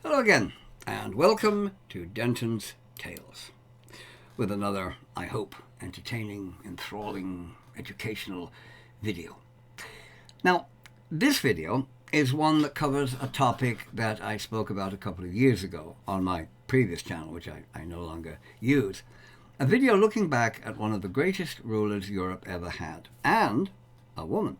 Hello again, and welcome to Denton's Tales, with another, I hope, entertaining, enthralling, educational video. Now, this video is one that covers a topic that I spoke about a couple of years ago on my previous channel, which I no longer use. A video looking back at one of the greatest rulers Europe ever had, and a woman.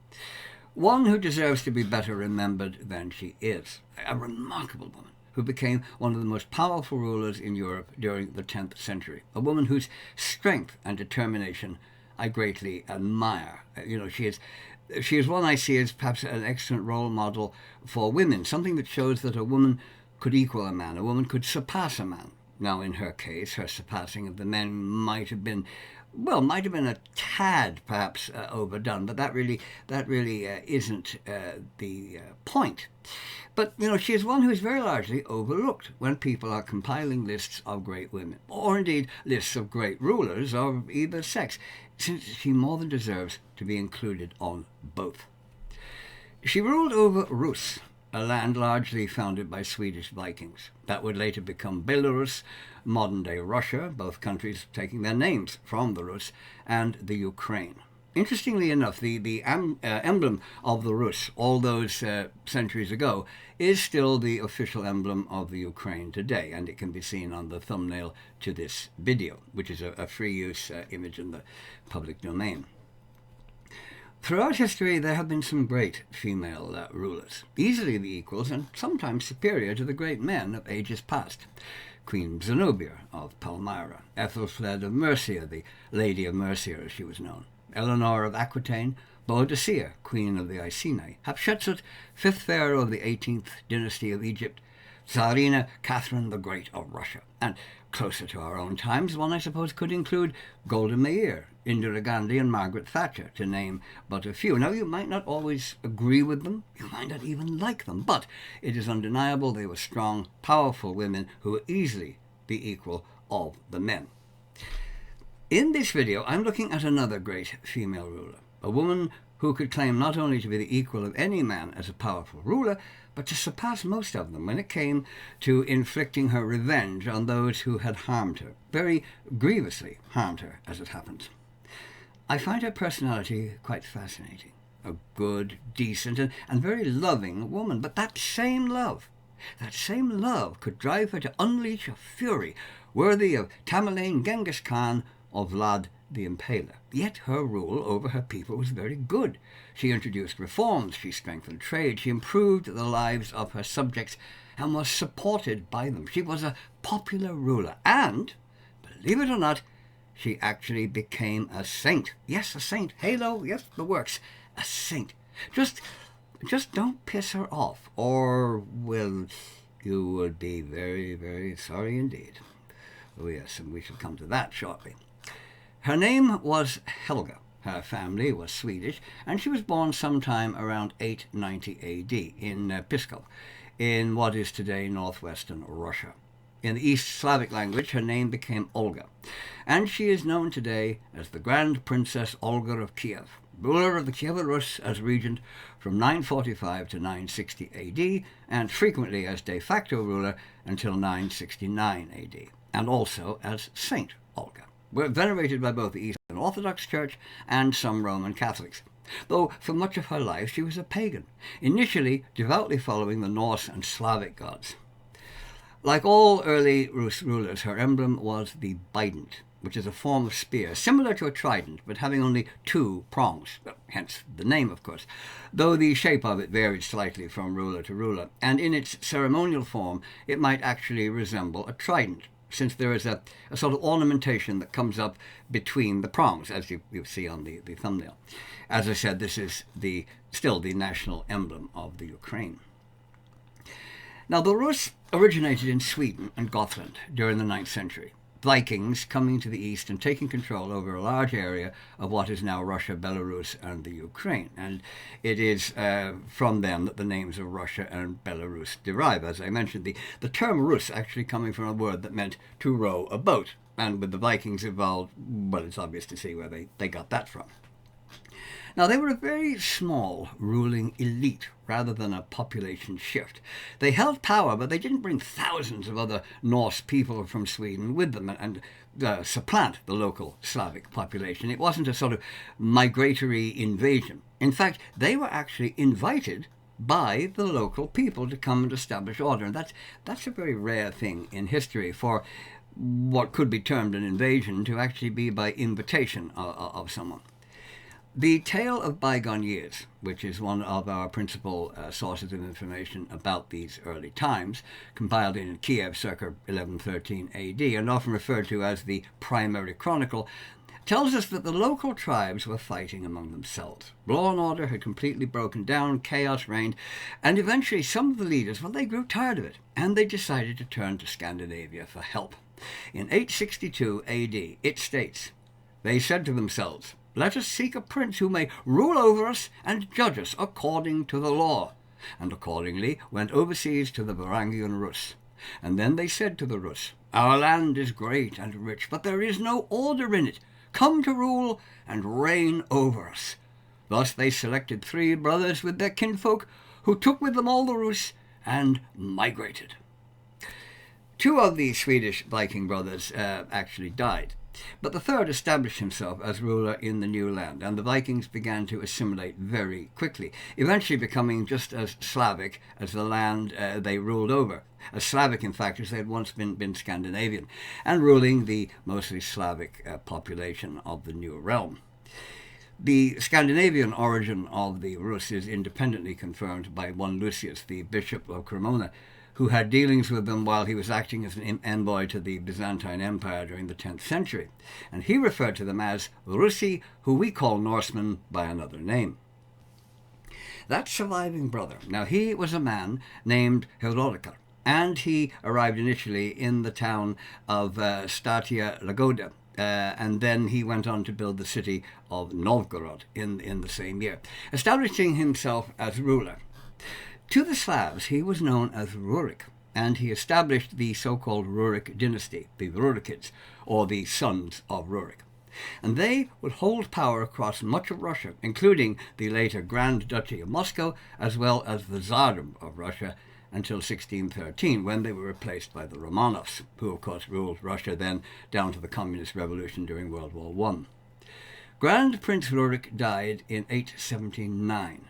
One who deserves to be better remembered than she is. A remarkable woman who became one of the most powerful rulers in Europe during the 10th century. A woman whose strength and determination I greatly admire. She is one I see as perhaps an excellent role model for women, something that shows that a woman could equal a man, a woman could surpass a man. Now, in her case, her surpassing of the men might have been a tad perhaps overdone, but that really isn't the point. But, she is one who is very largely overlooked when people are compiling lists of great women, or indeed lists of great rulers of either sex, since she more than deserves to be included on both. She ruled over Rus, a land largely founded by Swedish Vikings. That would later become Belarus, modern-day Russia, both countries taking their names from the Rus, and the Ukraine. Interestingly enough, the emblem of the Rus, all those centuries ago, is still the official emblem of the Ukraine today, and it can be seen on the thumbnail to this video, which is a free-use image in the public domain. Throughout history, there have been some great female rulers, easily the equals and sometimes superior to the great men of ages past. Queen Zenobia of Palmyra, Ethelfled of Mercia, the Lady of Mercia as she was known, Eleanor of Aquitaine, Boadicea, Queen of the Iceni, Hatshepsut, fifth pharaoh of the 18th dynasty of Egypt, Tsarina Catherine the Great of Russia, and closer to our own times, one I suppose could include Golda Meir, Indira Gandhi and Margaret Thatcher, to name but a few. Now, you might not always agree with them, you might not even like them, but it is undeniable they were strong, powerful women who were easily the equal of the men. In this video, I'm looking at another great female ruler, a woman who could claim not only to be the equal of any man as a powerful ruler, but to surpass most of them when it came to inflicting her revenge on those who had harmed her, very grievously harmed her, as it happens. I find her personality quite fascinating. A good, decent, and very loving woman, but that same love could drive her to unleash a fury worthy of Tamerlane Genghis Khan or Vlad the Impaler. Yet her rule over her people was very good. She introduced reforms, she strengthened trade, she improved the lives of her subjects and was supported by them. She was a popular ruler and, believe it or not, she actually became a saint. Yes, a saint. Halo, yes, the works. A saint. Just don't piss her off, or, well, you would be very, very sorry indeed. Oh yes, and we shall come to that shortly. Her name was Helga. Her family was Swedish, and she was born sometime around 890 A.D. in Pskov, in what is today northwestern Russia. In the East Slavic language, her name became Olga, and she is known today as the Grand Princess Olga of Kiev, ruler of the Kiev Rus as regent from 945 to 960 A.D., and frequently as de facto ruler until 969 A.D., and also as Saint Olga. Were venerated by both the Eastern Orthodox Church and some Roman Catholics, though for much of her life she was a pagan, initially devoutly following the Norse and Slavic gods. Like all early Rus rulers, her emblem was the Bident, which is a form of spear, similar to a trident, but having only two prongs, hence the name, of course, though the shape of it varied slightly from ruler to ruler, and in its ceremonial form it might actually resemble a trident, since there is a sort of ornamentation that comes up between the prongs, as you see on the thumbnail. As I said, this is still the national emblem of the Ukraine. Now, the Rus originated in Sweden and Gothland during the 9th century. Vikings coming to the east and taking control over a large area of what is now Russia, Belarus, and the Ukraine. And it is from them that the names of Russia and Belarus derive. As I mentioned, the term Rus actually coming from a word that meant to row a boat. And with the Vikings involved, well, it's obvious to see where they got that from. Now, they were a very small ruling elite rather than a population shift. They held power, but they didn't bring thousands of other Norse people from Sweden with them and supplant the local Slavic population. It wasn't a sort of migratory invasion. In fact, they were actually invited by the local people to come and establish order. And that's a very rare thing in history for what could be termed an invasion to actually be by invitation of someone. The Tale of Bygone Years, which is one of our principal sources of information about these early times, compiled in Kiev circa 1113 AD and often referred to as the Primary Chronicle, tells us that the local tribes were fighting among themselves. Law and order had completely broken down, chaos reigned, and eventually some of the leaders, well, they grew tired of it, and they decided to turn to Scandinavia for help. In 862 AD, it states, "They said to themselves, 'Let us seek a prince who may rule over us and judge us according to the law,' and accordingly went overseas to the Varangian Rus. And then they said to the Rus, 'Our land is great and rich, but there is no order in it. Come to rule and reign over us.' Thus they selected 3 brothers with their kinfolk, who took with them all the Rus and migrated." 2 of the Swedish Viking brothers actually died, but the third established himself as ruler in the new land, and the Vikings began to assimilate very quickly, eventually becoming just as Slavic as the land they ruled over. As Slavic, in fact, as they had once been Scandinavian, and ruling the mostly Slavic population of the new realm. The Scandinavian origin of the Rus is independently confirmed by one Lucius, the Bishop of Cremona, who had dealings with them while he was acting as an envoy to the Byzantine Empire during the 10th century, and he referred to them as Russi, who we call Norsemen by another name. That surviving brother, now he was a man named Herodokar, and he arrived initially in the town of Statia Lagoda, and then he went on to build the city of Novgorod in the same year, establishing himself as ruler. To the Slavs, he was known as Rurik, and he established the so-called Rurik dynasty, the Rurikids, or the sons of Rurik. And they would hold power across much of Russia, including the later Grand Duchy of Moscow, as well as the Tsardom of Russia, until 1613, when they were replaced by the Romanovs, who of course ruled Russia then down to the Communist Revolution during World War I. Grand Prince Rurik died in 879.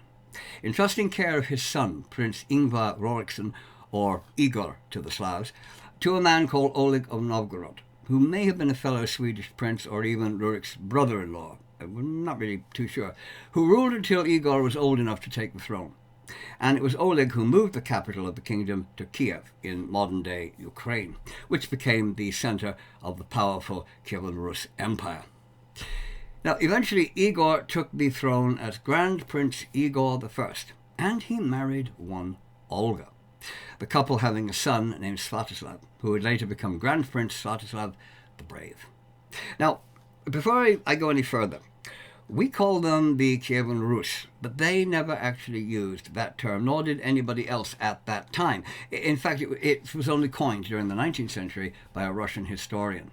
Entrusting care of his son, Prince Ingvar Roriksson, or Igor to the Slavs, to a man called Olga of Novgorod, who may have been a fellow Swedish prince or even Rurik's brother-in-law, I'm not really too sure, who ruled until Igor was old enough to take the throne. And it was Oleg who moved the capital of the kingdom to Kiev in modern-day Ukraine, which became the center of the powerful Kievan Rus Empire. Now, eventually, Igor took the throne as Grand Prince Igor I, and he married one Olga, the couple having a son named Svatoslav, who would later become Grand Prince Svatoslav the Brave. Now, before I go any further, we call them the Kievan Rus, but they never actually used that term, nor did anybody else at that time. In fact, it was only coined during the 19th century by a Russian historian,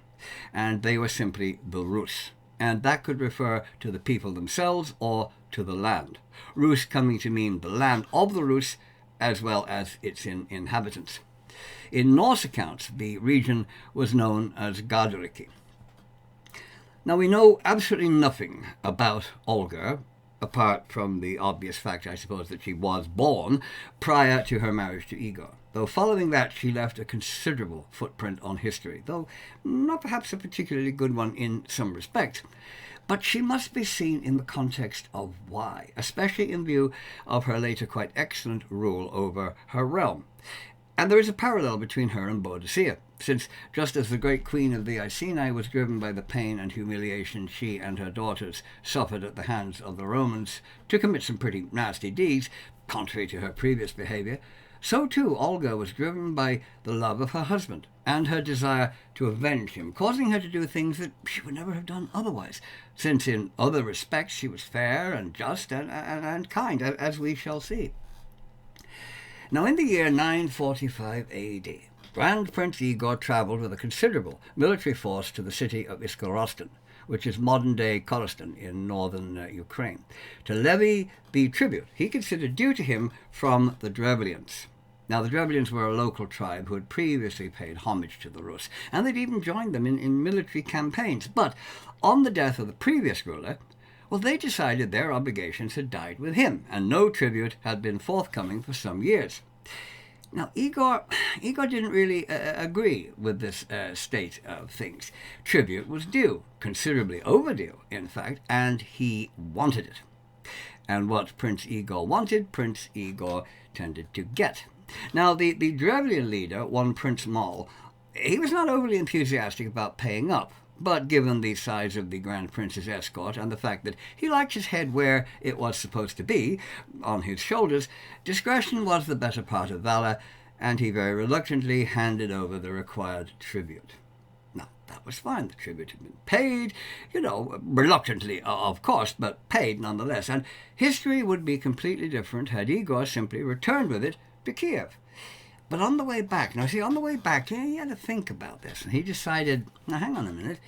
and they were simply the Rus. And that could refer to the people themselves or to the land. Rus coming to mean the land of the Rus as well as its inhabitants. In Norse accounts, the region was known as Gardariki. Now, we know absolutely nothing about Olga, apart from the obvious fact, I suppose, that she was born prior to her marriage to Igor. Though following that, she left a considerable footprint on history, though not perhaps a particularly good one in some respects. But she must be seen in the context of why, especially in view of her later quite excellent rule over her realm. And there is a parallel between her and Boadicea, since just as the great queen of the Iceni was driven by the pain and humiliation she and her daughters suffered at the hands of the Romans to commit some pretty nasty deeds, contrary to her previous behavior, so too Olga was driven by the love of her husband and her desire to avenge him, causing her to do things that she would never have done otherwise, since in other respects she was fair and just and kind, as we shall see. Now, in the year 945 AD, Grand Prince Igor travelled with a considerable military force to the city of Iskorostan, which is modern-day Kyrgyzstan in northern Ukraine, to levy the tribute he considered due to him from the Drevlians. Now, the Drevlians were a local tribe who had previously paid homage to the Rus, and they'd even joined them in military campaigns. But on the death of the previous ruler, well, they decided their obligations had died with him, and no tribute had been forthcoming for some years. Now, Igor didn't really agree with this state of things. Tribute was due, considerably overdue, in fact, and he wanted it. And what Prince Igor wanted, Prince Igor tended to get. Now, the Drevlian leader, one Prince Mal, he was not overly enthusiastic about paying up, but given the size of the Grand Prince's escort and the fact that he liked his head where it was supposed to be, on his shoulders, discretion was the better part of valor, and he very reluctantly handed over the required tribute. Now, that was fine. The tribute had been paid, reluctantly, of course, but paid nonetheless, and history would be completely different had Igor simply returned with it to Kiev. But on the way back, he had to think about this, and he decided, now hang on a minute,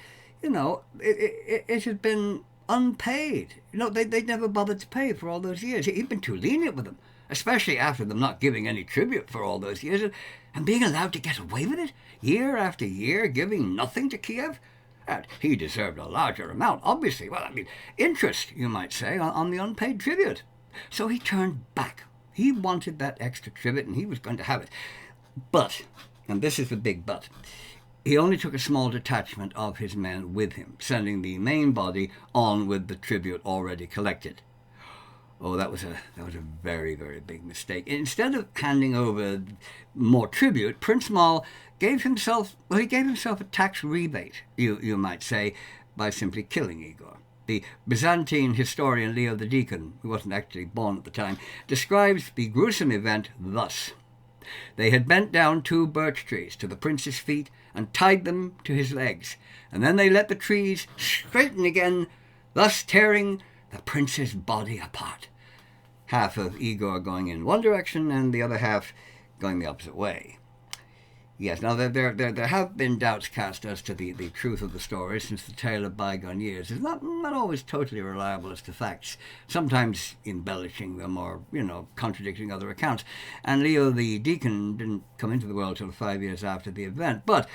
it had been unpaid. They'd never bothered to pay for all those years. He'd been too lenient with them, especially after them not giving any tribute for all those years, and being allowed to get away with it, year after year, giving nothing to Kiev. And he deserved a larger amount, obviously. Well, interest, you might say, on the unpaid tribute. So he turned back. He wanted that extra tribute, and he was going to have it. But, and this is the big but, he only took a small detachment of his men with him, sending the main body on with the tribute already collected. Oh, that was a very, very big mistake. Instead of handing over more tribute, Prince Mal gave himself a tax rebate, you might say, by simply killing Igor. The Byzantine historian Leo the Deacon, who wasn't actually born at the time, describes the gruesome event thus. They had bent down 2 birch trees to the prince's feet and tied them to his legs, and then they let the trees straighten again, thus tearing the prince's body apart. Half of Igor going in one direction and the other half going the opposite way. Yes, now there have been doubts cast as to the truth of the story since the tale of bygone years. It's not always totally reliable as to facts, sometimes embellishing them or, contradicting other accounts. And Leo the Deacon didn't come into the world till 5 years after the event. But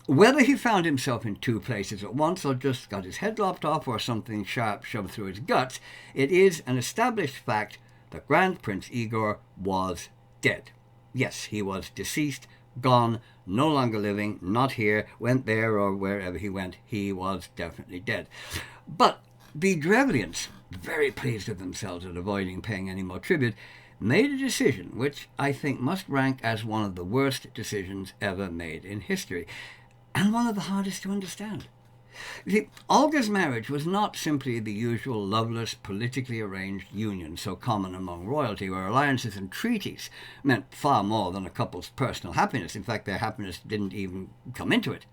whether he found himself in 2 places at once or just got his head lopped off or something sharp shoved through his guts, it is an established fact that Grand Prince Igor was dead. Yes, he was deceased, gone, no longer living, not here, went there or wherever he went. He was definitely dead. But the Drevlians, very pleased with themselves at avoiding paying any more tribute, made a decision which I think must rank as one of the worst decisions ever made in history, and one of the hardest to understand. You see, Olga's marriage was not simply the usual loveless, politically arranged union so common among royalty, where alliances and treaties meant far more than a couple's personal happiness. In fact, their happiness didn't even come into it.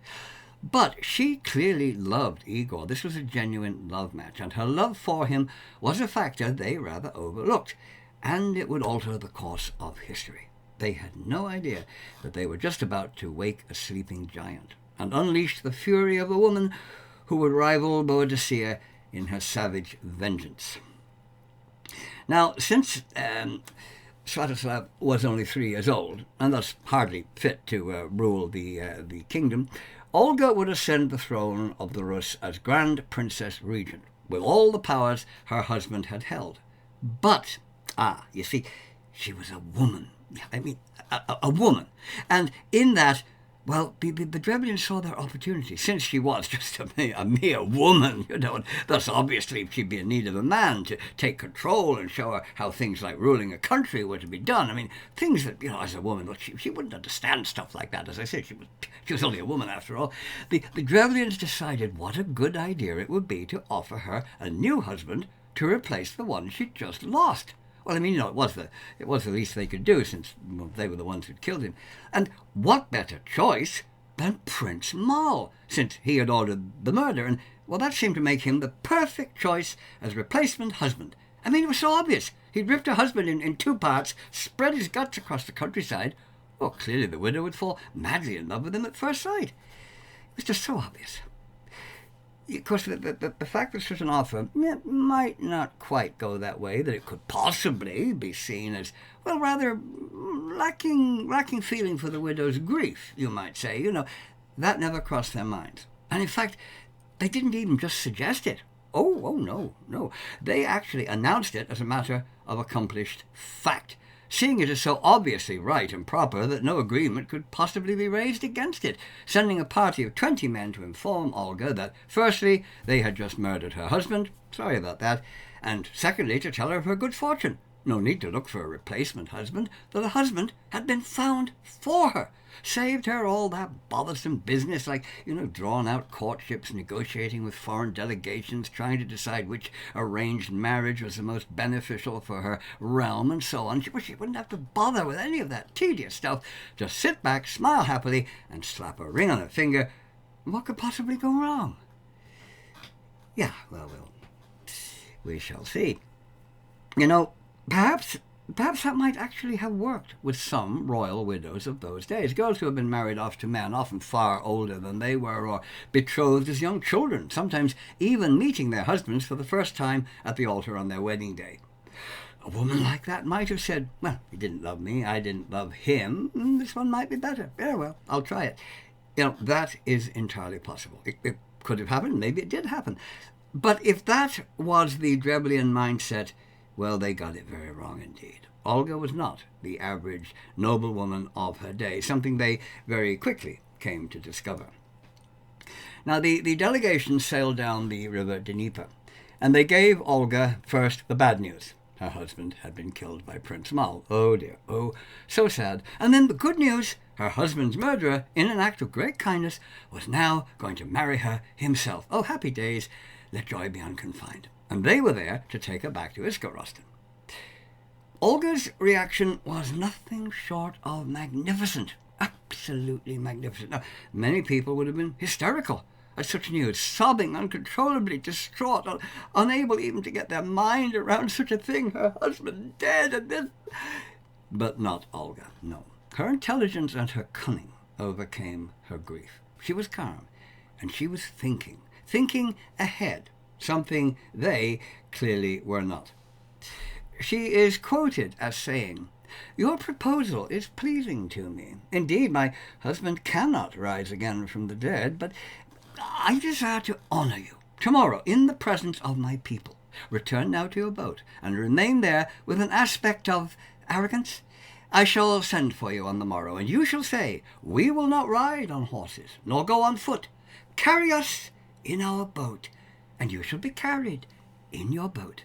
But she clearly loved Igor. This was a genuine love match, and her love for him was a factor they rather overlooked, and it would alter the course of history. They had no idea that they were just about to wake a sleeping giant and unleash the fury of a woman who would rival Boadicea in her savage vengeance. Now, since Sviatoslav was only 3 years old, and thus hardly fit to rule the kingdom, Olga would ascend the throne of the Rus as Grand Princess Regent, with all the powers her husband had held. But, you see, she was a woman. A woman. And in that, well, the Drevlians saw their opportunity, since she was just a mere woman, and thus obviously she'd be in need of a man to take control and show her how things like ruling a country were to be done. Things that, as a woman, well, she wouldn't understand stuff like that. As I said, she was only a woman after all. The Drevlians decided what a good idea it would be to offer her a new husband to replace the one she'd just lost. Well, it was the least they could do, since they were the ones who'd killed him. And what better choice than Prince Mal, since he had ordered the murder, and, well, that seemed to make him the perfect choice as replacement husband. It was so obvious. He'd ripped her husband in 2 parts, spread his guts across the countryside. Well, clearly the widow would fall madly in love with him at first sight. It was just so obvious. of course, the fact that such an offer might not quite go that way, that it could possibly be seen as, well, rather lacking feeling for the widow's grief, you might say, that never crossed their minds. And in fact, they didn't even just suggest it. Oh, no. They actually announced it as a matter of accomplished fact, seeing it as so obviously right and proper that no agreement could possibly be raised against it, sending a party of 20 men to inform Olga that, firstly, they had just murdered her husband, sorry about that, and secondly, to tell her of her good fortune. No need to look for a replacement husband, that a husband had been found for her. Saved her all that bothersome business, like, drawn out courtships, negotiating with foreign delegations, trying to decide which arranged marriage was the most beneficial for her realm, and so on. She wouldn't have to bother with any of that tedious stuff. Just sit back, smile happily, and slap a ring on her finger. What could possibly go wrong? Yeah, well, we shall see. Perhaps that might actually have worked with some royal widows of those days, girls who had been married off to men often far older than they were, or betrothed as young children, sometimes even meeting their husbands for the first time at the altar on their wedding day. A woman like that might have said, well, he didn't love me, I didn't love him, this one might be better. Yeah, well, I'll try it. That is entirely possible. It could have happened, maybe it did happen. But if that was the Drevlian mindset, well, they got it very wrong indeed. Olga was not the average noblewoman of her day, something they very quickly came to discover. Now, the delegation sailed down the river Dnieper, and they gave Olga first the bad news. Her husband had been killed by Prince Mal. Oh dear, oh, so sad. And then the good news, her husband's murderer, in an act of great kindness, was now going to marry her himself. Oh, happy days, let joy be unconfined. And they were there to take her back to Iskorosten. Olga's reaction was nothing short of magnificent, absolutely magnificent. Now, many people would have been hysterical at such news, sobbing uncontrollably, distraught, unable even to get their mind around such a thing, her husband dead, and this. But not Olga, no. Her intelligence and her cunning overcame her grief. She was calm, and she was thinking ahead, something they clearly were not. She is quoted as saying, "Your proposal is pleasing to me. Indeed, my husband cannot rise again from the dead, but I desire to honor you tomorrow in the presence of my people. Return now to your boat, and remain there with an aspect of arrogance. I shall send for you on the morrow, and you shall say, 'We will not ride on horses, nor go on foot. Carry us in our boat, and you shall be carried in your boat.'"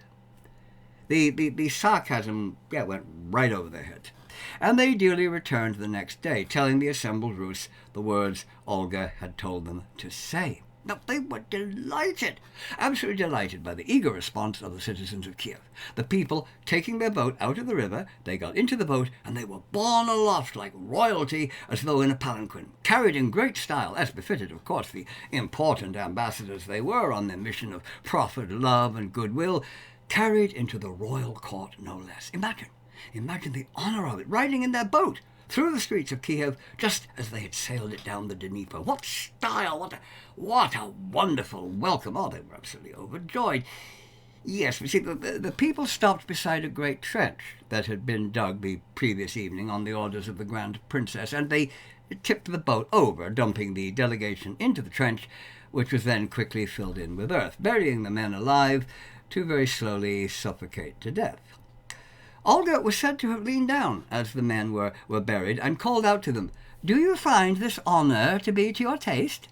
The sarcasm went right over their heads. And they duly returned the next day, telling the assembled Rus the words Olga had told them to say. Now, they were delighted, absolutely delighted by the eager response of the citizens of Kiev. The people, taking their boat out of the river, they got into the boat, and they were borne aloft like royalty, as though in a palanquin, carried in great style, as befitted, of course, the important ambassadors they were on their mission of profit, love, and goodwill, carried into the royal court, no less. Imagine the honor of it, riding in their boat through the streets of Kiev, just as they had sailed it down the Dnieper. What style! What a wonderful welcome! Oh, they were absolutely overjoyed. Yes, you see, the people stopped beside a great trench that had been dug the previous evening on the orders of the Grand Princess, and they tipped the boat over, dumping the delegation into the trench, which was then quickly filled in with earth, burying the men alive to very slowly suffocate to death. Olga was said to have leaned down as the men were buried and called out to them, "Do you find this honor to be to your taste?"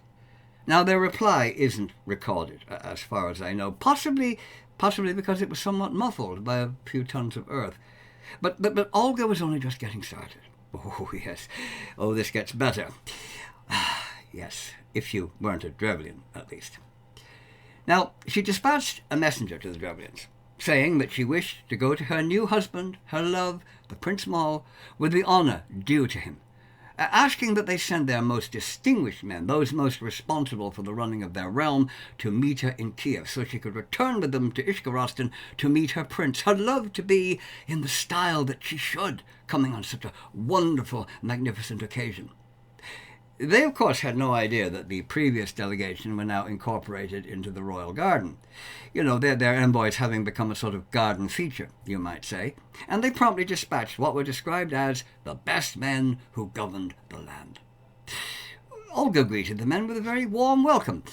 Now, their reply isn't recorded, as far as I know, possibly because it was somewhat muffled by a few tons of earth. But Olga was only just getting started. Oh, yes. Oh, this gets better. Yes, if you weren't a Drevlian, at least. Now, she dispatched a messenger to the Drevlians, saying that she wished to go to her new husband, her love, the Prince Mal, with the honor due to him, asking that they send their most distinguished men, those most responsible for the running of their realm, to meet her in Kiev, so she could return with them to Iskorosten to meet her prince, her love to be in the style that she should, coming on such a wonderful, magnificent occasion. They, of course, had no idea that the previous delegation were now incorporated into the royal garden. You know, their envoys having become a sort of garden feature, you might say. And they promptly dispatched what were described as the best men who governed the land. Olga greeted the men with a very warm welcome,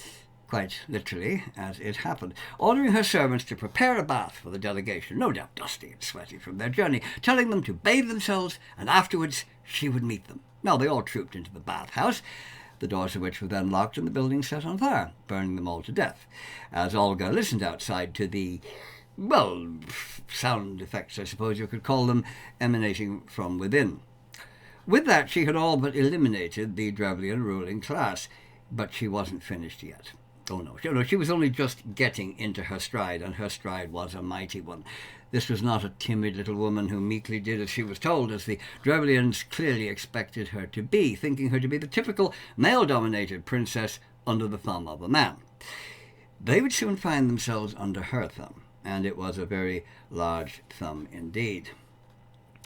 quite literally, as it happened, ordering her servants to prepare a bath for the delegation, no doubt dusty and sweaty from their journey, telling them to bathe themselves, and afterwards she would meet them. Now they all trooped into the bathhouse, the doors of which were then locked and the building set on fire, burning them all to death, as Olga listened outside to the, well, sound effects, I suppose you could call them, emanating from within. With that, she had all but eliminated the Drevlian ruling class, but she wasn't finished yet. Oh no, she was only just getting into her stride, and her stride was a mighty one. This was not a timid little woman who meekly did as she was told, as the Drevlians clearly expected her to be, thinking her to be the typical male-dominated princess under the thumb of a man. They would soon find themselves under her thumb, and it was a very large thumb indeed.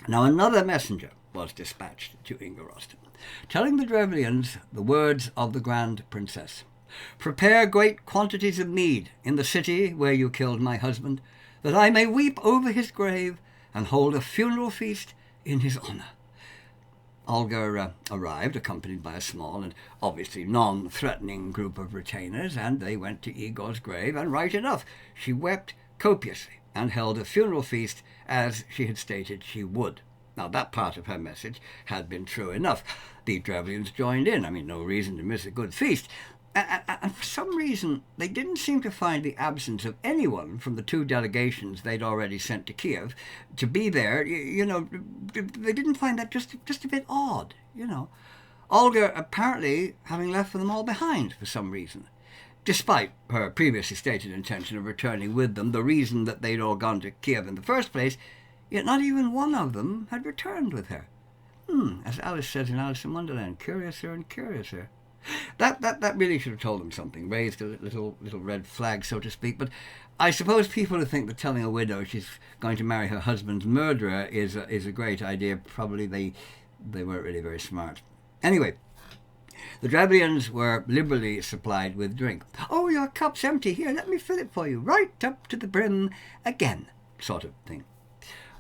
Now another messenger was dispatched to Ingorostan, telling the Drevlians the words of the Grand Princess. "Prepare great quantities of mead in the city where you killed my husband, that I may weep over his grave and hold a funeral feast in his honour." Olga arrived, accompanied by a small and obviously non-threatening group of retainers, and they went to Igor's grave, and right enough, she wept copiously and held a funeral feast as she had stated she would. Now, that part of her message had been true enough. The Drevlians joined in. I mean, no reason to miss a good feast. And for some reason, they didn't seem to find the absence of anyone from the two delegations they'd already sent to Kiev to be there. You know, they didn't find that just a bit odd, you know. Olga apparently having left them all behind for some reason, despite her previously stated intention of returning with them, the reason that they'd all gone to Kiev in the first place, yet not even one of them had returned with her. As Alice says in Alice in Wonderland, curiouser and curiouser. That really should have told them something, raised a little red flag, so to speak. But I suppose people who think that telling a widow she's going to marry her husband's murderer is a great idea, probably they weren't really very smart. Anyway, the Drevlians were liberally supplied with drink. "Oh, your cup's empty. Here, let me fill it for you, right up to the brim again," sort of thing.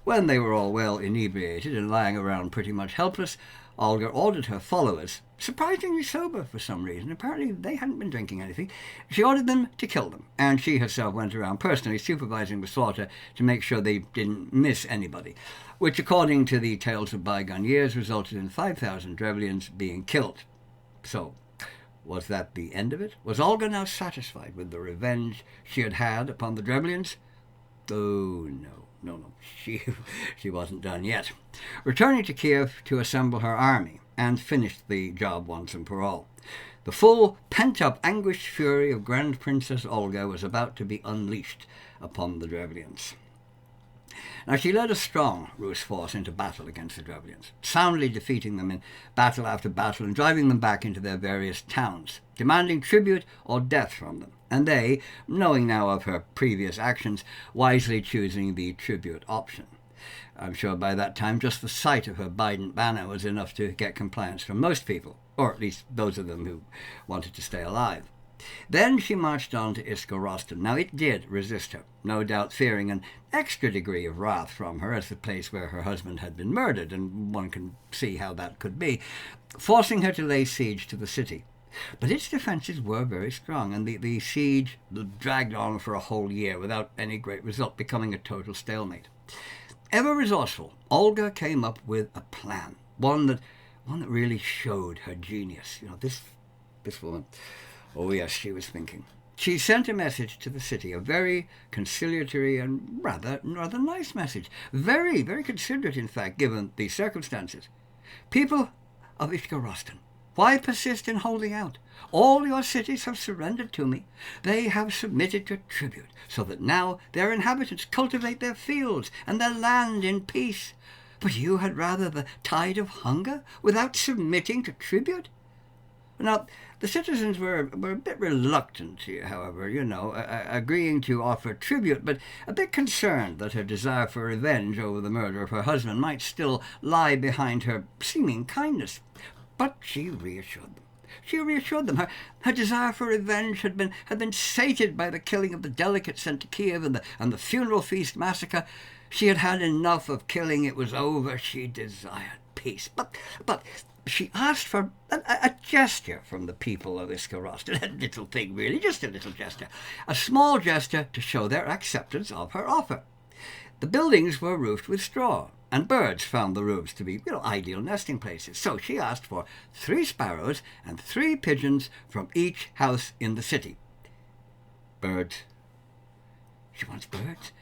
When they were all well inebriated and lying around pretty much helpless, Olga ordered her followers, surprisingly sober for some reason, apparently they hadn't been drinking anything, she ordered them to kill them, and she herself went around personally supervising the slaughter to make sure they didn't miss anybody, which, according to the tales of bygone years, resulted in 5,000 Drevlians being killed. So, was that the end of it? Was Olga now satisfied with the revenge she had had upon the Drevlians? Oh, no, she wasn't done yet. Returning to Kiev to assemble her army and finish the job once and for all. The full, pent-up, anguished fury of Grand Princess Olga was about to be unleashed upon the Drevlians. Now, she led a strong Rus force into battle against the Drevlians, soundly defeating them in battle after battle and driving them back into their various towns, demanding tribute or death from them, and they, knowing now of her previous actions, wisely choosing the tribute option. I'm sure by that time just the sight of her Bident banner was enough to get compliance from most people, or at least those of them who wanted to stay alive. Then she marched on to Iskorostan. Now it did resist her, no doubt fearing an extra degree of wrath from her as the place where her husband had been murdered, and one can see how that could be, forcing her to lay siege to the city. But its defences were very strong, and the siege dragged on for a whole year without any great result, becoming a total stalemate. Ever resourceful, Olga came up with a plan, one that really showed her genius. You know, this woman. Oh, yes, she was thinking. She sent a message to the city, a very conciliatory and rather nice message. Very, very considerate, in fact, given the circumstances. "People of Iskorostan, why persist in holding out? All your cities have surrendered to me. They have submitted to tribute, so that now their inhabitants cultivate their fields and their land in peace. But you had rather the tide of hunger without submitting to tribute?" Now, the citizens were a bit reluctant, however, agreeing to offer tribute, but a bit concerned that her desire for revenge over the murder of her husband might still lie behind her seeming kindness. But she reassured them. She reassured them her desire for revenge had been sated by the killing of the delegates sent to Kiev and the funeral feast massacre. She had had enough of killing. It was over. She desired peace. But she asked for a gesture from the people of Iskarost. A little thing, really, just a little gesture. A small gesture to show their acceptance of her offer. The buildings were roofed with straw, and birds found the roofs to be, ideal nesting places. So she asked for 3 sparrows and 3 pigeons from each house in the city. Birds. She wants birds.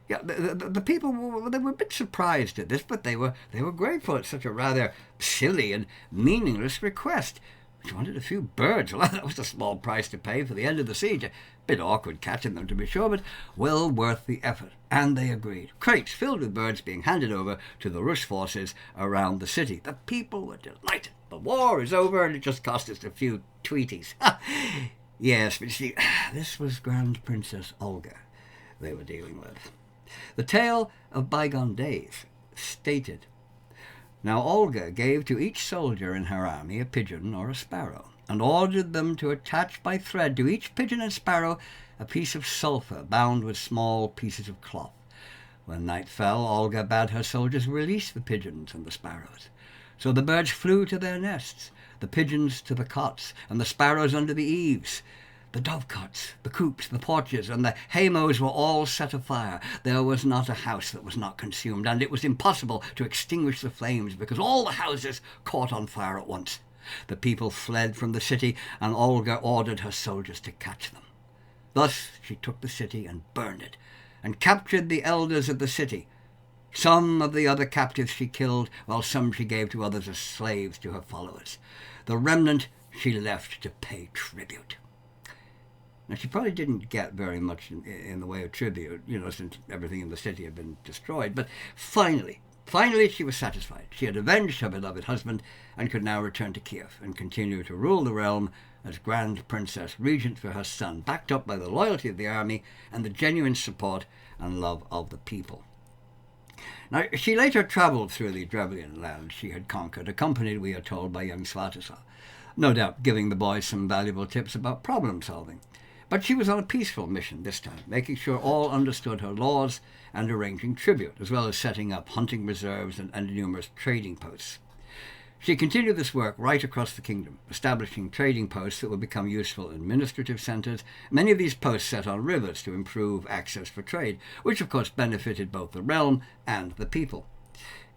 Yeah, the people they were a bit surprised at this, but they were grateful. It's such a rather silly and meaningless request. She wanted a few birds. Well, that was a small price to pay for the end of the siege. A bit awkward catching them, to be sure, but well worth the effort. And they agreed. Crates filled with birds being handed over to the Rus forces around the city. The people were delighted. The war is over, and it just cost us a few tweeties. Yes, but see, this was Grand Princess Olga they were dealing with. The tale of bygone days stated, "Now Olga gave to each soldier in her army a pigeon or a sparrow, and ordered them to attach by thread to each pigeon and sparrow a piece of sulphur bound with small pieces of cloth. When night fell, Olga bade her soldiers release the pigeons and the sparrows. So the birds flew to their nests, the pigeons to the cots, and the sparrows under the eaves. The dovecots, the coops, the porches, and the haymows were all set afire. There was not a house that was not consumed, and it was impossible to extinguish the flames, because all the houses caught on fire at once. The people fled from the city, and Olga ordered her soldiers to catch them. Thus she took the city and burned it, and captured the elders of the city. Some of the other captives she killed, while some she gave to others as slaves to her followers. The remnant she left to pay tribute." Now, she probably didn't get very much in the way of tribute, since everything in the city had been destroyed. But finally she was satisfied. She had avenged her beloved husband and could now return to Kiev and continue to rule the realm as Grand Princess Regent for her son, backed up by the loyalty of the army and the genuine support and love of the people. Now, she later travelled through the Drevlian land she had conquered, accompanied, we are told, by young Svatoslav, no doubt giving the boys some valuable tips about problem solving. But she was on a peaceful mission this time, making sure all understood her laws and arranging tribute, as well as setting up hunting reserves and numerous trading posts. She continued this work right across the kingdom, establishing trading posts that would become useful administrative centres, many of these posts set on rivers to improve access for trade, which of course benefited both the realm and the people.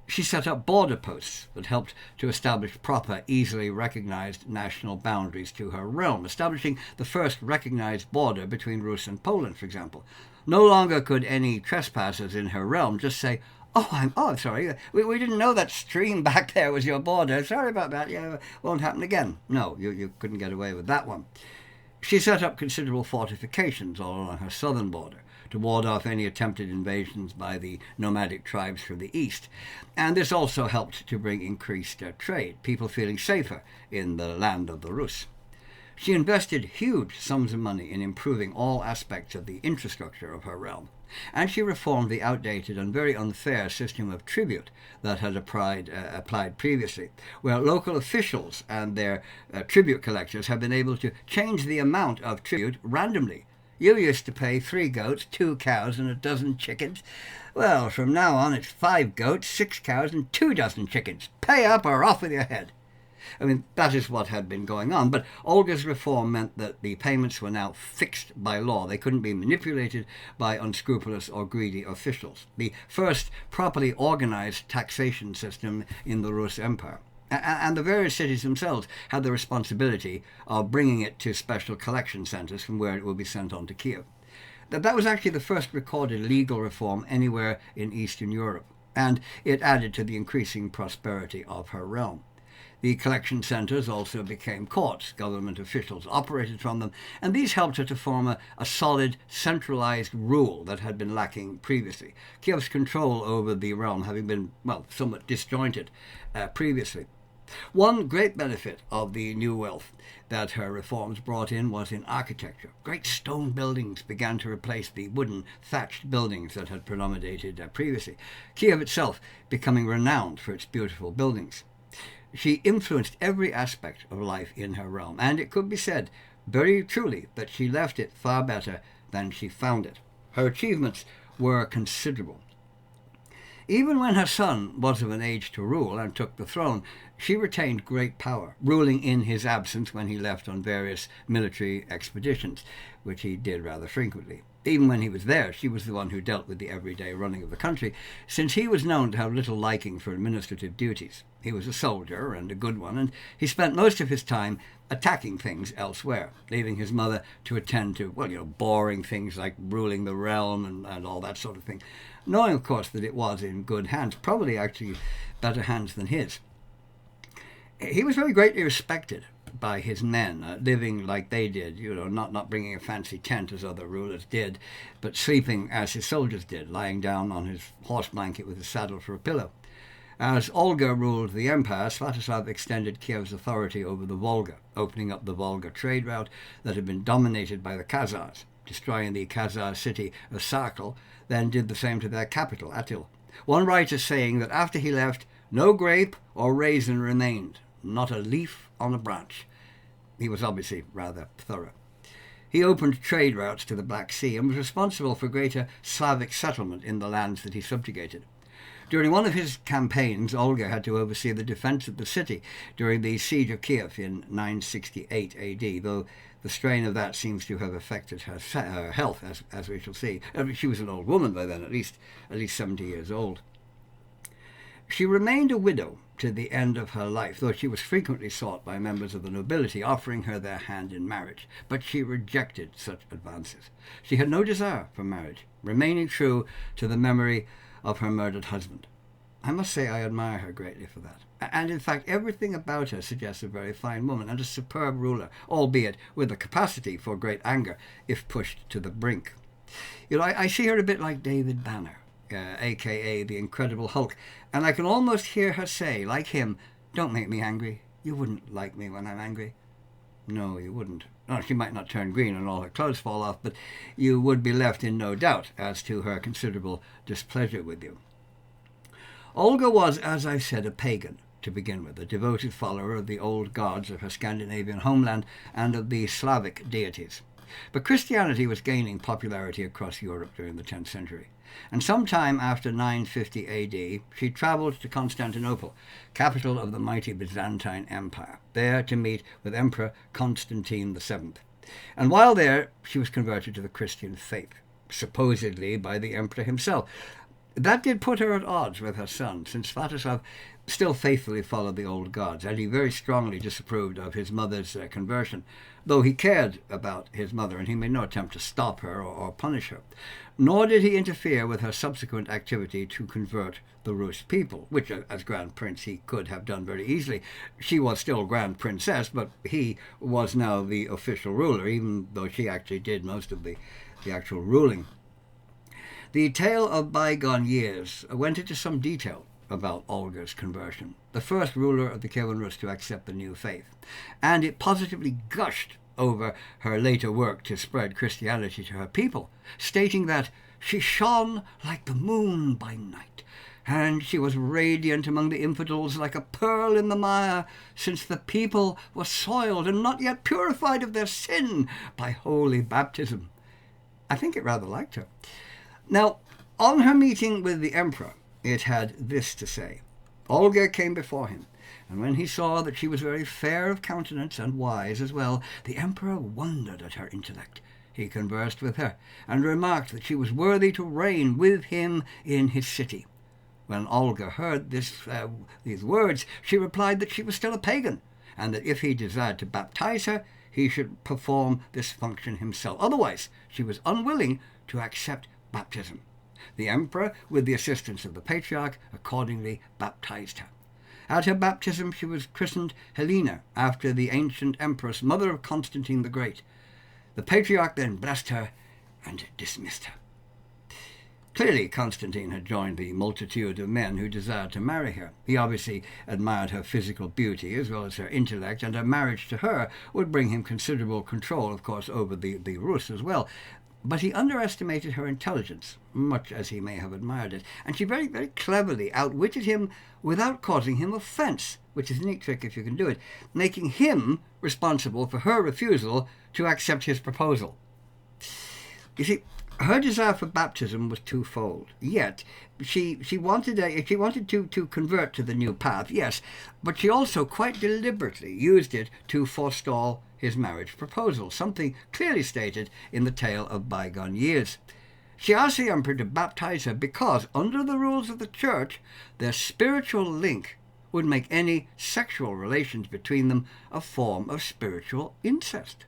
She set up border posts that helped to establish proper, easily recognized national boundaries to her realm, establishing the first recognized border between Rus and Poland, for example. No longer could any trespassers in her realm just say, I'm sorry, we didn't know that stream back there was your border. Sorry about that. Yeah, won't happen again." No, you couldn't get away with that one. She set up considerable fortifications all along her southern border to ward off any attempted invasions by the nomadic tribes from the east. And this also helped to bring increased trade, people feeling safer in the land of the Rus. She invested huge sums of money in improving all aspects of the infrastructure of her realm, and she reformed the outdated and very unfair system of tribute that had applied previously, where local officials and their tribute collectors have been able to change the amount of tribute randomly. You used to pay 3 goats, 2 cows, and a dozen chickens. Well, from now on it's 5 goats, 6 cows, and 2 dozen chickens. Pay up or off with your head. I mean, that is what had been going on, but Olga's reform meant that the payments were now fixed by law. They couldn't be manipulated by unscrupulous or greedy officials. The first properly organized taxation system in the Rus Empire. And the various cities themselves had the responsibility of bringing it to special collection centres from where it would be sent on to Kiev. That was actually the first recorded legal reform anywhere in Eastern Europe, and it added to the increasing prosperity of her realm. The collection centres also became courts. Government officials operated from them, and these helped her to form a solid, centralised rule that had been lacking previously. Kiev's control over the realm having been, somewhat disjointed previously. One great benefit of the new wealth that her reforms brought in was in architecture. Great stone buildings began to replace the wooden, thatched buildings that had predominated previously, Kiev itself becoming renowned for its beautiful buildings. She influenced every aspect of life in her realm, and it could be said very truly that she left it far better than she found it. Her achievements were considerable. Even when her son was of an age to rule and took the throne, she retained great power, ruling in his absence when he left on various military expeditions, which he did rather frequently. Even when he was there, she was the one who dealt with the everyday running of the country, since he was known to have little liking for administrative duties. He was a soldier, and a good one, and he spent most of his time attacking things elsewhere, leaving his mother to attend to, boring things like ruling the realm and all that sort of thing, knowing, of course, that it was in good hands, probably actually better hands than his. He was very greatly respected by his men, living like they did, not bringing a fancy tent as other rulers did, but sleeping as his soldiers did, lying down on his horse blanket with a saddle for a pillow. As Olga ruled the empire, Sviatoslav extended Kiev's authority over the Volga, opening up the Volga trade route that had been dominated by the Khazars, destroying the Khazar city of Sarkel, then did the same to their capital, Atil. One writer saying that after he left, no grape or raisin remained, not a leaf on a branch. He was obviously rather thorough. He opened trade routes to the Black Sea and was responsible for greater Slavic settlement in the lands that he subjugated. During one of his campaigns, Olga had to oversee the defense of the city during the siege of Kiev in 968 AD, though the strain of that seems to have affected her health, as we shall see. She was an old woman by then, at least 70 years old. She remained a widow to the end of her life, though she was frequently sought by members of the nobility, offering her their hand in marriage. But she rejected such advances. She had no desire for marriage, remaining true to the memory of her murdered husband. I must say I admire her greatly for that. And in fact, everything about her suggests a very fine woman and a superb ruler, albeit with a capacity for great anger if pushed to the brink. I see her a bit like David Banner, a.k.a. the Incredible Hulk, and I can almost hear her say, like him, "Don't make me angry. You wouldn't like me when I'm angry." No, you wouldn't. Oh, she might not turn green and all her clothes fall off, but you would be left in no doubt as to her considerable displeasure with you. Olga was, as I said, a pagan to begin with, a devoted follower of the old gods of her Scandinavian homeland and of the Slavic deities. But Christianity was gaining popularity across Europe during the 10th century, and sometime after 950 AD, she travelled to Constantinople, capital of the mighty Byzantine Empire, there to meet with Emperor Constantine VII. And while there, she was converted to the Christian faith, supposedly by the emperor himself. That did put her at odds with her son, since Sviatoslav still faithfully followed the old gods, and he very strongly disapproved of his mother's conversion, though he cared about his mother, and he made no attempt to stop her or punish her. Nor did he interfere with her subsequent activity to convert the Rus people, which, as Grand Prince, he could have done very easily. She was still Grand Princess, but he was now the official ruler, even though she actually did most of the actual ruling. The tale of bygone years went into some detail about Olga's conversion, the first ruler of the Kievan Rus to accept the new faith, and it positively gushed over her later work to spread Christianity to her people, stating that she shone like the moon by night, and she was radiant among the infidels like a pearl in the mire, since the people were soiled and not yet purified of their sin by holy baptism. I think it rather liked her. Now, on her meeting with the emperor, it had this to say. Olga came before him, and when he saw that she was very fair of countenance and wise as well, the emperor wondered at her intellect. He conversed with her, and remarked that she was worthy to reign with him in his city. When Olga heard these words, she replied that she was still a pagan, and that if he desired to baptize her, he should perform this function himself. Otherwise, she was unwilling to accept baptism. The emperor, with the assistance of the patriarch, accordingly baptized her. At her baptism she was christened Helena, after the ancient empress, mother of Constantine the Great. The patriarch then blessed her and dismissed her. Clearly Constantine had joined the multitude of men who desired to marry her. He obviously admired her physical beauty as well as her intellect, and a marriage to her would bring him considerable control, of course, over the Rus as well. But he underestimated her intelligence, much as he may have admired it, and she very, very cleverly outwitted him without causing him offence, which is a neat trick if you can do it, making him responsible for her refusal to accept his proposal. You see, her desire for baptism was twofold. Yet she wanted to convert to the new path, yes, but she also quite deliberately used it to forestall his marriage proposal, something clearly stated in the tale of bygone years. She asked the emperor to baptize her because, under the rules of the church, their spiritual link would make any sexual relations between them a form of spiritual incest.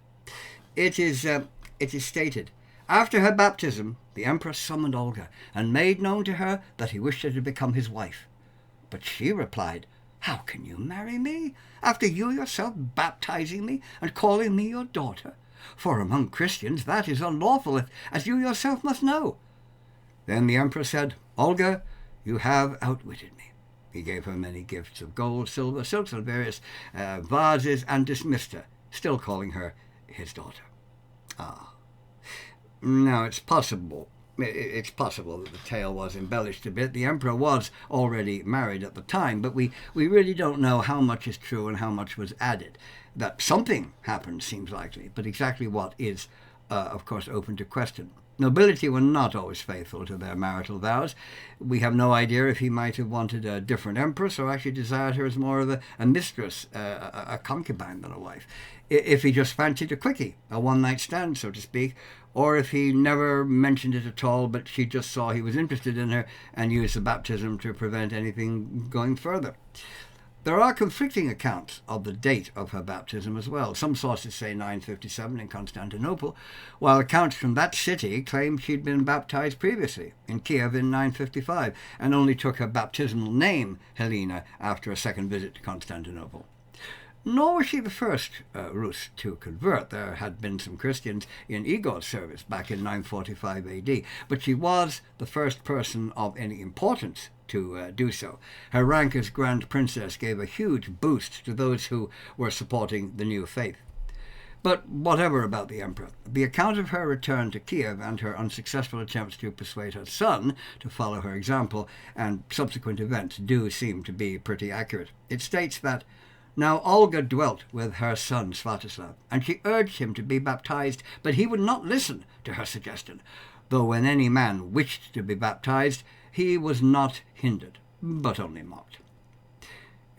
It is stated, after her baptism, the emperor summoned Olga and made known to her that he wished her to become his wife. But she replied, "How can you marry me, after you yourself baptizing me and calling me your daughter? For among Christians that is unlawful, as you yourself must know." Then the emperor said, "Olga, you have outwitted me." He gave her many gifts of gold, silver, silks, and various vases, and dismissed her, still calling her his daughter. Now, it's possible that the tale was embellished a bit. The emperor was already married at the time, but we really don't know how much is true and how much was added. That something happened seems likely, but exactly what is, of course, open to question. Nobility were not always faithful to their marital vows. We have no idea if he might have wanted a different empress or actually desired her as more of a mistress, a concubine than a wife. If he just fancied a quickie, a one-night stand, so to speak, or if he never mentioned it at all, but she just saw he was interested in her and used the baptism to prevent anything going further. There are conflicting accounts of the date of her baptism as well. Some sources say 957 in Constantinople, while accounts from that city claim she'd been baptized previously in Kiev in 955 and only took her baptismal name, Helena, after a second visit to Constantinople. Nor was she the first Rus to convert. There had been some Christians in Igor's service back in 945 AD, but she was the first person of any importance to do so. Her rank as Grand Princess gave a huge boost to those who were supporting the new faith. But whatever about the emperor, the account of her return to Kiev and her unsuccessful attempts to persuade her son to follow her example and subsequent events do seem to be pretty accurate. It states that, "Now Olga dwelt with her son Svatoslav, and she urged him to be baptized, but he would not listen to her suggestion, though when any man wished to be baptized, he was not hindered, but only mocked."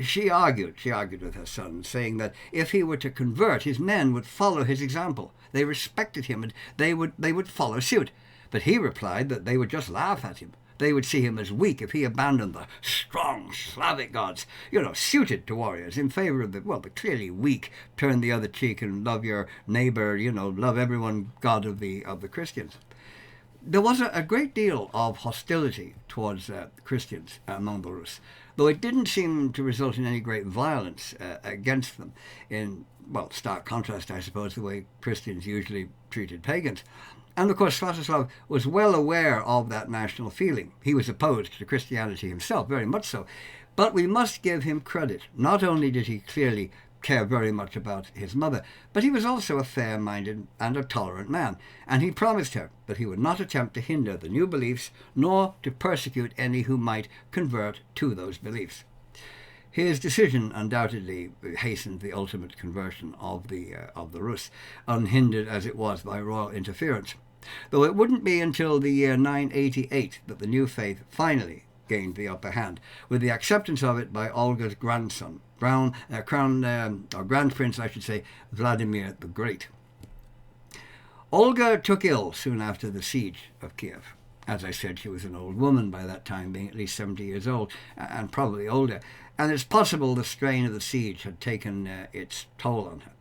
She argued with her son, saying that if he were to convert, his men would follow his example. They respected him, and they would follow suit. But he replied that they would just laugh at him. They would see him as weak if he abandoned the strong Slavic gods, suited to warriors, in favor of the clearly weak, turn the other cheek and love your neighbor, love everyone god of the Christians. There was a great deal of hostility towards Christians among the Rus, though it didn't seem to result in any great violence against them, in, stark contrast, I suppose, to the way Christians usually treated pagans. And of course, Svatoslav was well aware of that national feeling. He was opposed to Christianity himself, very much so. But we must give him credit. Not only did he clearly care very much about his mother, but he was also a fair-minded and a tolerant man, and he promised her that he would not attempt to hinder the new beliefs, nor to persecute any who might convert to those beliefs. His decision undoubtedly hastened the ultimate conversion of the Rus, unhindered as it was by royal interference, though it wouldn't be until the year 988 that the new faith finally gained the upper hand, with the acceptance of it by Olga's grandson, Grand Prince, Vladimir the Great. Olga took ill soon after the siege of Kiev. As I said, she was an old woman by that time, being at least 70 years old, and probably older, and it's possible the strain of the siege had taken its toll on her.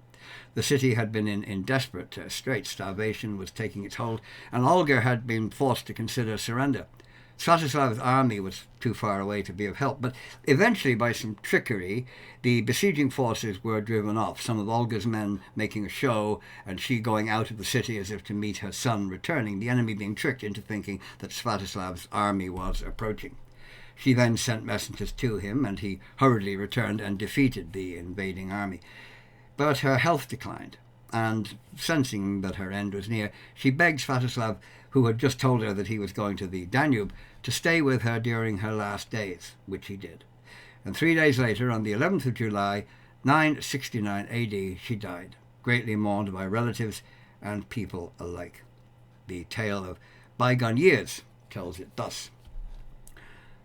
The city had been in desperate straits. Starvation was taking its hold, and Olga had been forced to consider surrender. Svatislav's army was too far away to be of help, but eventually, by some trickery, the besieging forces were driven off, some of Olga's men making a show, and she going out of the city as if to meet her son returning, the enemy being tricked into thinking that Svatislav's army was approaching. She then sent messengers to him, and he hurriedly returned and defeated the invading army. But her health declined, and sensing that her end was near, she begged Sviatoslav, who had just told her that he was going to the Danube, to stay with her during her last days, which he did. And 3 days later, on the 11th of July, 969 AD, she died, greatly mourned by relatives and people alike. The tale of bygone years tells it thus.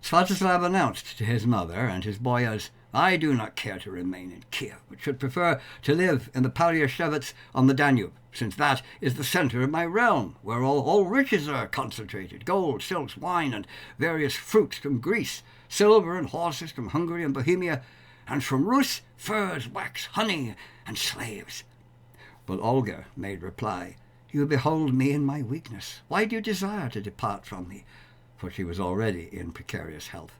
Sviatoslav announced to his mother and his boyars, "I do not care to remain in Kiev, but should prefer to live in the Palyashevets on the Danube, since that is the centre of my realm, where all riches are concentrated, gold, silks, wine, and various fruits from Greece, silver and horses from Hungary and Bohemia, and from Rus, furs, wax, honey, and slaves." But Olga made reply, "You behold me in my weakness. Why do you desire to depart from me?" For she was already in precarious health.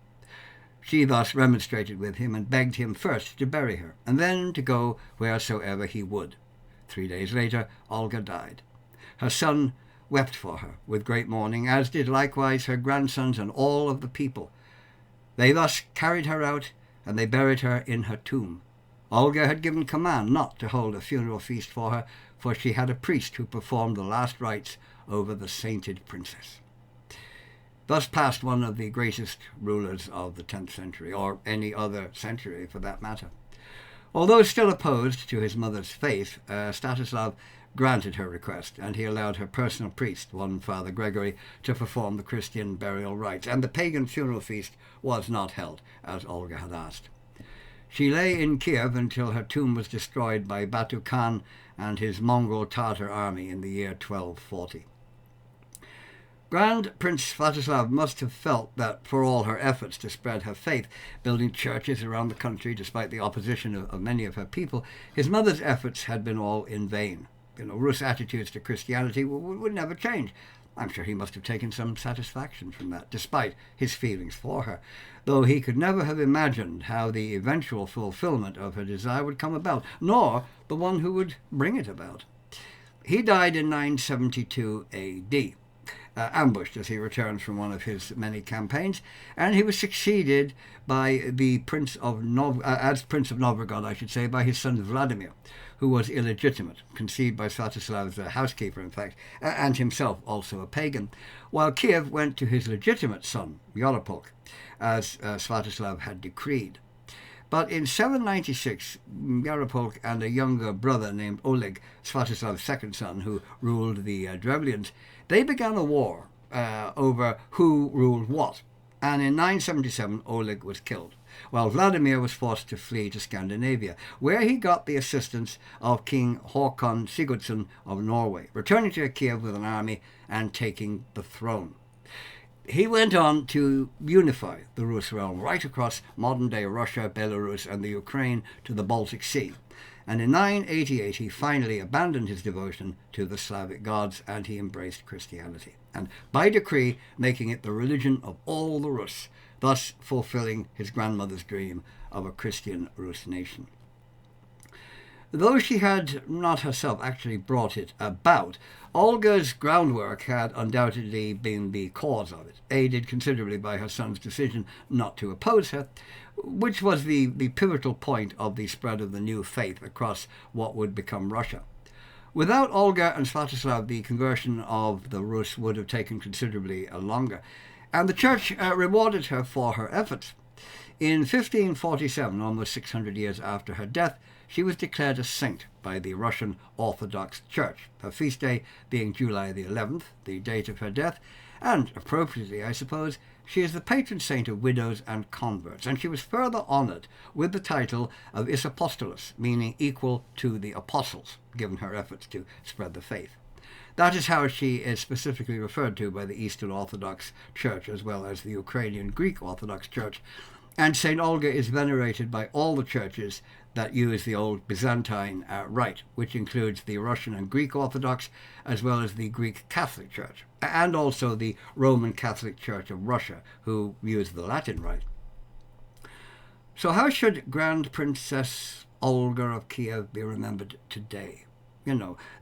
She thus remonstrated with him and begged him first to bury her, and then to go wheresoever he would. 3 days later, Olga died. Her son wept for her with great mourning, as did likewise her grandsons and all of the people. They thus carried her out, and they buried her in her tomb. Olga had given command not to hold a funeral feast for her, for she had a priest who performed the last rites over the sainted princess. Thus passed one of the greatest rulers of the 10th century, or any other century for that matter. Although still opposed to his mother's faith, Sviatoslav granted her request, and he allowed her personal priest, one Father Gregory, to perform the Christian burial rites, and the pagan funeral feast was not held, as Olga had asked. She lay in Kiev until her tomb was destroyed by Batu Khan and his Mongol Tartar army in the year 1240. Grand Prince Sviatoslav must have felt that for all her efforts to spread her faith, building churches around the country despite the opposition of many of her people, his mother's efforts had been all in vain. Rus' attitudes to Christianity would never change. I'm sure he must have taken some satisfaction from that, despite his feelings for her, though he could never have imagined how the eventual fulfillment of her desire would come about, nor the one who would bring it about. He died in 972 AD. Ambushed as he returned from one of his many campaigns, and he was succeeded by the Prince of Novgorod, I should say, by his son Vladimir, who was illegitimate, conceived by Sviatoslav's housekeeper, in fact, and himself also a pagan, while Kiev went to his legitimate son, Yaropolk, as Sviatoslav had decreed. But in 796, Yaropolk and a younger brother named Oleg, Sviatoslav's second son, who ruled the Drevlians, they began a war over who ruled what, and in 977 Oleg was killed, while Vladimir was forced to flee to Scandinavia, where he got the assistance of King Håkon Sigurdsson of Norway, returning to Kiev with an army and taking the throne. He went on to unify the Rus realm right across modern-day Russia, Belarus, and the Ukraine to the Baltic Sea. And in 988 he finally abandoned his devotion to the Slavic gods, and he embraced Christianity, and by decree making it the religion of all the Rus, thus fulfilling his grandmother's dream of a Christian Rus nation. Though she had not herself actually brought it about, Olga's groundwork had undoubtedly been the cause of it, aided considerably by her son's decision not to oppose her, which was the pivotal point of the spread of the new faith across what would become Russia. Without Olga and Sviatoslav, the conversion of the Rus would have taken considerably longer, and the Church rewarded her for her efforts. In 1547, almost 600 years after her death, she was declared a saint by the Russian Orthodox Church, her feast day being July the 11th, the date of her death, and, appropriately I suppose, she is the patron saint of widows and converts, and she was further honoured with the title of Isapostolos, meaning equal to the apostles, given her efforts to spread the faith. That is how she is specifically referred to by the Eastern Orthodox Church as well as the Ukrainian Greek Orthodox Church, and St. Olga is venerated by all the churches that use the old Byzantine rite, which includes the Russian and Greek Orthodox, as well as the Greek Catholic Church, and also the Roman Catholic Church of Russia, who use the Latin rite. So how should Grand Princess Olga of Kiev be remembered today?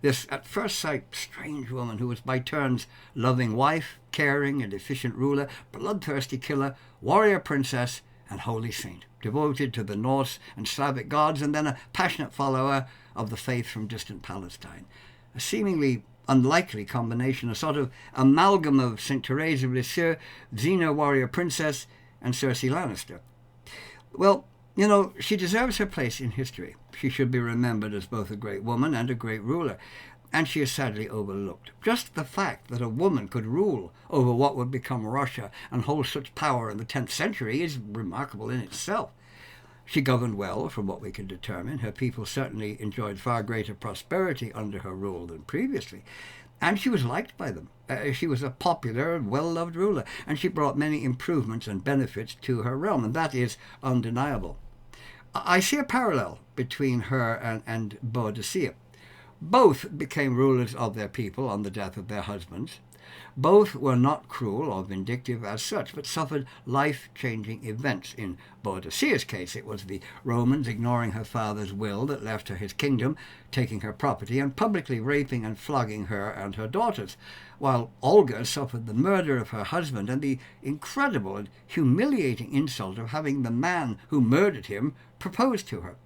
This at first sight strange woman who was by turns loving wife, caring and efficient ruler, bloodthirsty killer, warrior princess, and holy saint, devoted to the Norse and Slavic gods, and then a passionate follower of the faith from distant Palestine. A seemingly unlikely combination, a sort of amalgam of St. Therese of Lisieux, Xena warrior princess, and Cersei Lannister. Well, you know, she deserves her place in history. She should be remembered as both a great woman and a great ruler, and she is sadly overlooked. Just the fact that a woman could rule over what would become Russia and hold such power in the 10th century is remarkable in itself. She governed well, from what we can determine. Her people certainly enjoyed far greater prosperity under her rule than previously, and she was liked by them. She was a popular and well-loved ruler, and she brought many improvements and benefits to her realm, and that is undeniable. I see a parallel between her and Boadicea. Both became rulers of their people on the death of their husbands. Both were not cruel or vindictive as such, but suffered life-changing events. In Boadicea's case, it was the Romans ignoring her father's will that left her his kingdom, taking her property, and publicly raping and flogging her and her daughters, while Olga suffered the murder of her husband and the incredible and humiliating insult of having the man who murdered him propose to her.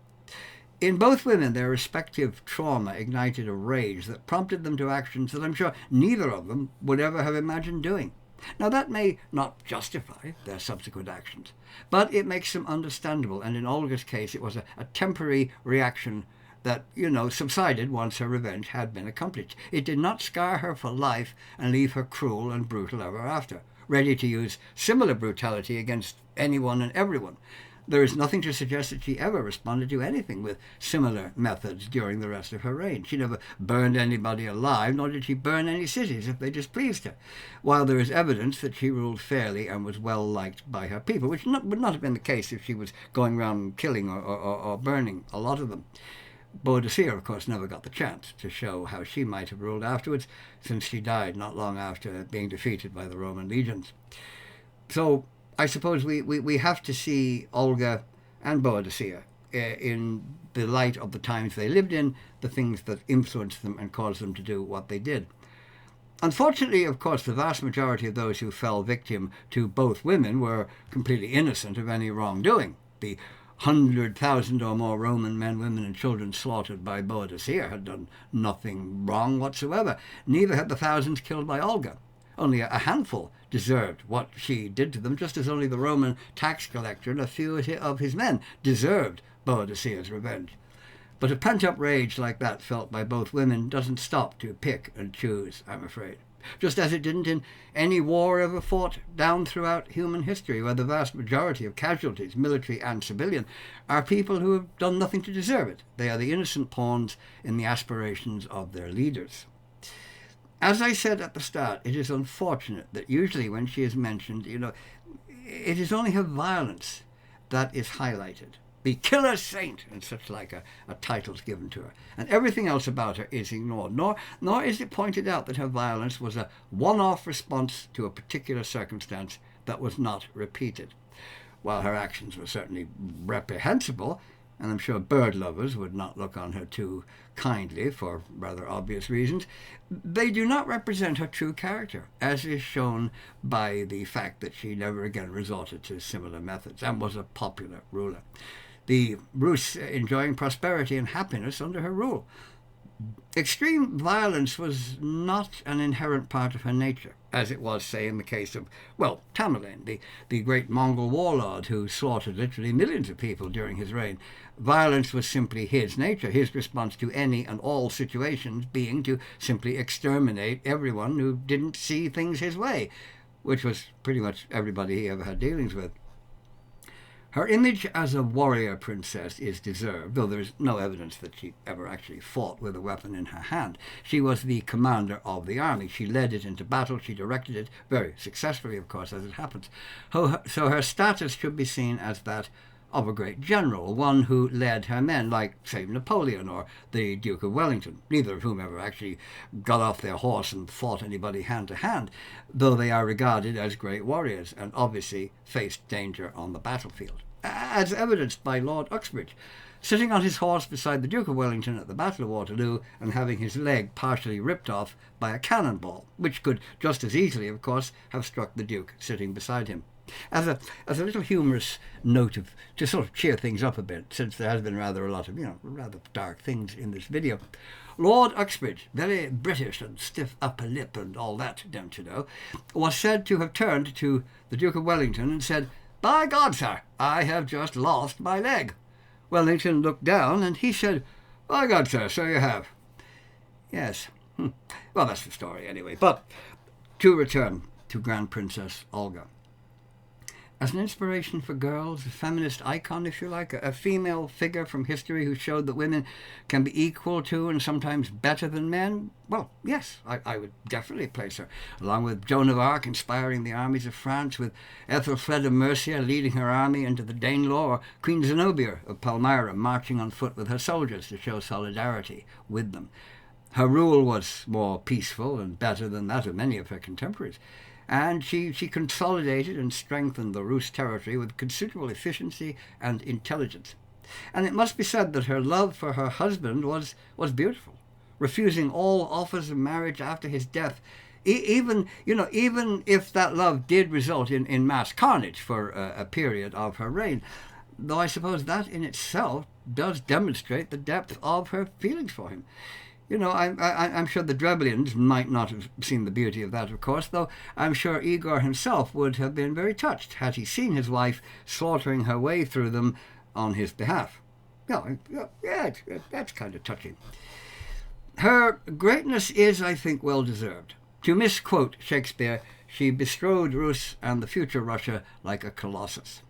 In both women, their respective trauma ignited a rage that prompted them to actions that I'm sure neither of them would ever have imagined doing. Now, that may not justify their subsequent actions, but it makes them understandable, and in Olga's case, it was a temporary reaction that, subsided once her revenge had been accomplished. It did not scar her for life and leave her cruel and brutal ever after, ready to use similar brutality against anyone and everyone. There is nothing to suggest that she ever responded to anything with similar methods during the rest of her reign. She never burned anybody alive, nor did she burn any cities if they displeased her, while there is evidence that she ruled fairly and was well liked by her people, which would not have been the case if she was going around killing or burning a lot of them. Boadicea, of course, never got the chance to show how she might have ruled afterwards, since she died not long after being defeated by the Roman legions. So I suppose we have to see Olga and Boadicea in the light of the times they lived in, the things that influenced them and caused them to do what they did. Unfortunately, of course, the vast majority of those who fell victim to both women were completely innocent of any wrongdoing. The 100,000 or more Roman men, women, and children slaughtered by Boadicea had done nothing wrong whatsoever. Neither had the thousands killed by Olga. Only a handful deserved what she did to them, just as only the Roman tax collector and a few of his men deserved Boadicea's revenge. But a pent-up rage like that felt by both women doesn't stop to pick and choose, I'm afraid. Just as it didn't in any war ever fought down throughout human history, where the vast majority of casualties, military and civilian, are people who have done nothing to deserve it. They are the innocent pawns in the aspirations of their leaders. As I said at the start, it is unfortunate that usually when she is mentioned, it is only her violence that is highlighted. The killer saint, and such like a title's given to her. And everything else about her is ignored. Nor is it pointed out that her violence was a one-off response to a particular circumstance that was not repeated. While her actions were certainly reprehensible, and I'm sure bird lovers would not look on her too kindly for rather obvious reasons, they do not represent her true character, as is shown by the fact that she never again resorted to similar methods and was a popular ruler. The Rus enjoying prosperity and happiness under her rule. Extreme violence was not an inherent part of her nature, as it was, say, in the case of, Tamerlane, the great Mongol warlord who slaughtered literally millions of people during his reign. Violence was simply his nature, his response to any and all situations being to simply exterminate everyone who didn't see things his way, which was pretty much everybody he ever had dealings with. Her image as a warrior princess is deserved, though there is no evidence that she ever actually fought with a weapon in her hand. She was the commander of the army. She led it into battle. She directed it very successfully, of course, as it happens. So her status should be seen as that of a great general, one who led her men, like, say, Napoleon or the Duke of Wellington, neither of whom ever actually got off their horse and fought anybody hand to hand, though they are regarded as great warriors and obviously faced danger on the battlefield, as evidenced by Lord Uxbridge, sitting on his horse beside the Duke of Wellington at the Battle of Waterloo and having his leg partially ripped off by a cannonball, which could just as easily, of course, have struck the Duke sitting beside him. As a little humorous note to sort of cheer things up a bit, since there has been rather a lot of rather dark things in this video. Lord Uxbridge, very British and stiff upper lip and all that, don't you know, was said to have turned to the Duke of Wellington and said, "By God, sir, I have just lost my leg." Wellington looked down and he said, "By God, sir, so you have." Yes. Well, that's the story anyway. But to return to Grand Princess Olga. As an inspiration for girls, a feminist icon, if you like, a female figure from history who showed that women can be equal to and sometimes better than men, well, yes, I would definitely place her, along with Joan of Arc inspiring the armies of France, with Ethelfreda of Mercia leading her army into the Danelaw, or Queen Zenobia of Palmyra marching on foot with her soldiers to show solidarity with them. Her rule was more peaceful and better than that of many of her contemporaries. And she consolidated and strengthened the Rus territory with considerable efficiency and intelligence. And it must be said that her love for her husband was beautiful, refusing all offers of marriage after his death, even if that love did result in mass carnage for a period of her reign. Though I suppose that in itself does demonstrate the depth of her feelings for him. I'm sure the Drevlians might not have seen the beauty of that, of course, though I'm sure Igor himself would have been very touched had he seen his wife slaughtering her way through them on his behalf. Yeah, that's kind of touching. Her greatness is, I think, well-deserved. To misquote Shakespeare, she bestrode Rus and the future Russia like a colossus.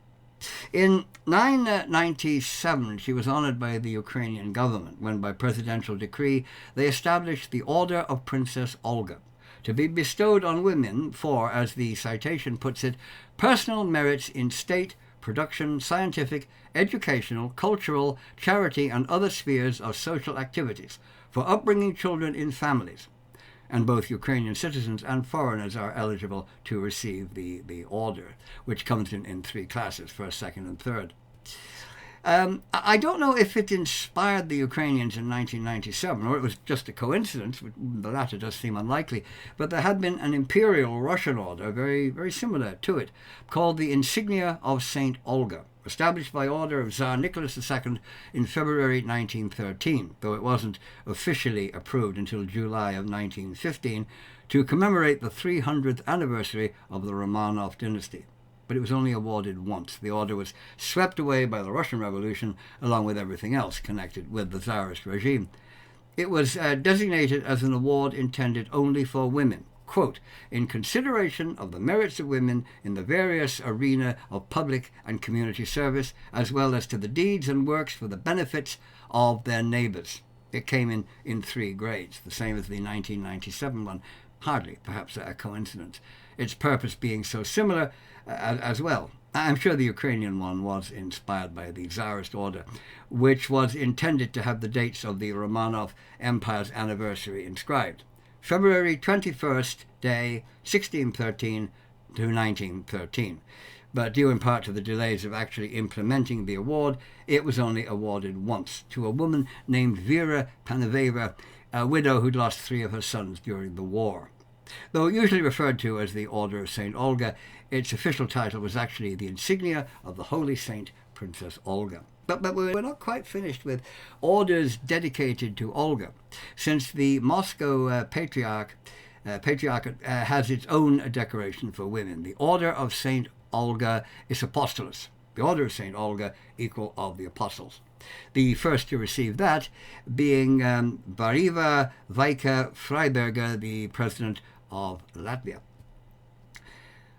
In 997, she was honored by the Ukrainian government when, by presidential decree, they established the Order of Princess Olga, to be bestowed on women for, as the citation puts it, personal merits in state, production, scientific, educational, cultural, charity, and other spheres of social activities, for upbringing children in families. And both Ukrainian citizens and foreigners are eligible to receive the order, which comes in three classes, first, second, and third. I don't know if it inspired the Ukrainians in 1997, or it was just a coincidence. The latter does seem unlikely, but there had been an imperial Russian order very, very similar to it, called the Insignia of St. Olga, established by order of Tsar Nicholas II in February 1913, though it wasn't officially approved until July of 1915, to commemorate the 300th anniversary of the Romanov dynasty. But it was only awarded once. The order was swept away by the Russian Revolution, along with everything else connected with the Tsarist regime. It was designated as an award intended only for women, quote, "in consideration of the merits of women in the various arena of public and community service, as well as to the deeds and works for the benefits of their neighbours." It came in three grades, the same as the 1997 one. Hardly, perhaps, a coincidence. Its purpose being so similar as well. I'm sure the Ukrainian one was inspired by the Tsarist order, which was intended to have the dates of the Romanov Empire's anniversary inscribed. February 21st, day 1613 to 1913. But due in part to the delays of actually implementing the award, it was only awarded once, to a woman named Vera Panaveva, a widow who'd lost 3 of her sons during the war. Though usually referred to as the Order of St. Olga, its official title was actually the Insignia of the Holy Saint Princess Olga. But we're not quite finished with orders dedicated to Olga, since the Moscow Patriarchate has its own decoration for women, the Order of St. Olga is Apostolos, the Order of St. Olga, equal of the Apostles. The first to receive that being Bariva Vaika Freiberger, the President of Latvia.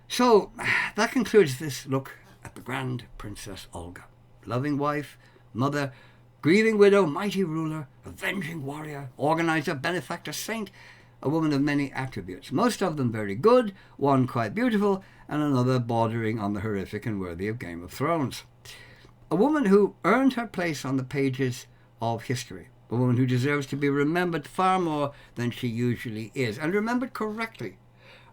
So that concludes this look at the Grand Princess Olga. Loving wife, mother, grieving widow, mighty ruler, avenging warrior, organizer, benefactor, saint, a woman of many attributes, most of them very good, one quite beautiful, and another bordering on the horrific and worthy of Game of Thrones. A woman who earned her place on the pages of history, a woman who deserves to be remembered far more than she usually is, and remembered correctly.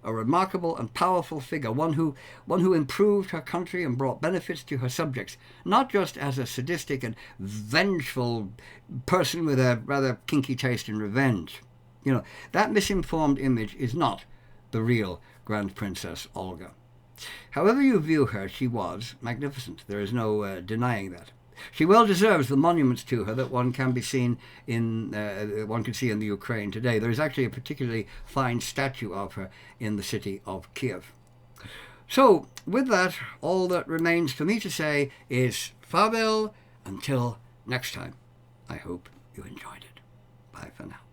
A remarkable and powerful figure, one who improved her country and brought benefits to her subjects, not just as a sadistic and vengeful person with a rather kinky taste in revenge. That misinformed image is not the real Grand Princess Olga. However you view her, she was magnificent. There is no denying that. She well deserves the monuments to her that one can see in the Ukraine today. There is actually a particularly fine statue of her in the city of Kiev. So, with that, all that remains for me to say is farewell until next time. I hope you enjoyed it. Bye for now.